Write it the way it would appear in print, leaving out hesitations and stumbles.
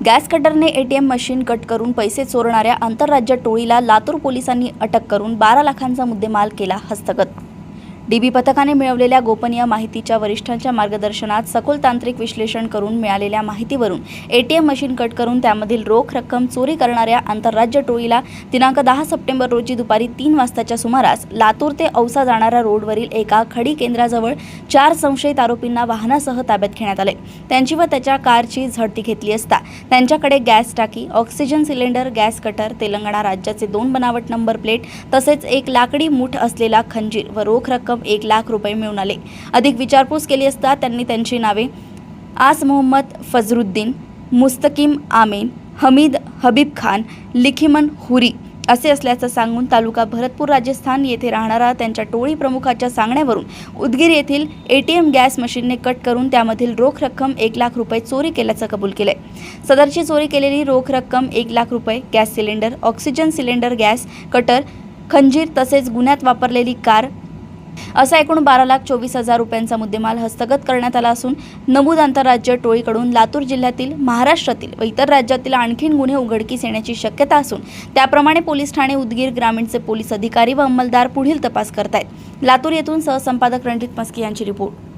Gas कटरने ATM machine cut करून पैसे चोरणाऱ्या आंतरराज्य टोळीला लातूर पोलिसांनी अटक करून 12 लाखांचा मुद्देमाल केला हस्तगत। डीबी पथकाने मिळवलेल्या गोपनीय माहितीच्या वरिष्ठांच्या मार्गदर्शनात सखोल तांत्रिक विश्लेषण करून मिळालेल्या माहितीवरून एटीएम मशीन कट करून त्यामधील रोख रक्कम चोरी करणाऱ्या आंतरराज्य टोळीला दिनांक 10 सप्टेंबर रोजी दुपारी 3 वाजताच्या सुमारास लातूर ते औसा जाणाऱ्या रोडवरील एका खडी केंद्राजवळ 4 संशयित आरोपींना वाहनासह ताब्यात घेण्यात आले। त्यांची व त्याच्या कारची झडती घेतली असता त्यांच्याकडे गॅस टाकी, oxygen cylinder, gas cutter, Telangana राज्याचे 2 बनावट नंबर प्लेट तसेच एक लाकडी मूठ असलेला खंजीर व रोख रक्कम 1 लाख रुपये मिळून आले। अधिक विचारपूस केली असता त्यांनी त्यांची नावे आस मोहम्मद फजरुद्दीन, मुस्तकीम आमीन, हमीद हबीब खान, लिखिमन हुरी असे असल्याचं सांगून तालुका भरतपूर राजस्थान येथे राहणारा त्यांच्या टोळी प्रमुखाच्या सांगण्यावरून उदगीर येथील एटीएम गॅस मशीनने कट करून त्यामधील रोख रक्कम 1 लाख रुपये चोरी केल्याचं कबूल केले। सदरची चोरी केलेली रोख रक्कम 1 लाख रुपये, gas cylinder, oxygen cylinder, gas cutter, खंजीर तसेच गुन्ह्यात वापरलेली कार असा एकूण 12,24,000 रुपयांचा मुद्देमाल हस्तगत करण्यात आला असून नमूद आंतरराज्य टोळीकडून लातूर जिल्ह्यातील, महाराष्ट्रातील व इतर राज्यातील आणखीन गुन्हे उघडकीस येण्याची शक्यता असून त्याप्रमाणे पोलीस ठाणे उदगीर ग्रामीणचे पोलीस अधिकारी व अंमलदार पुढील तपास करतायत। लातूर येथून सहसंपादक रणजित मस्के यांची रिपोर्ट।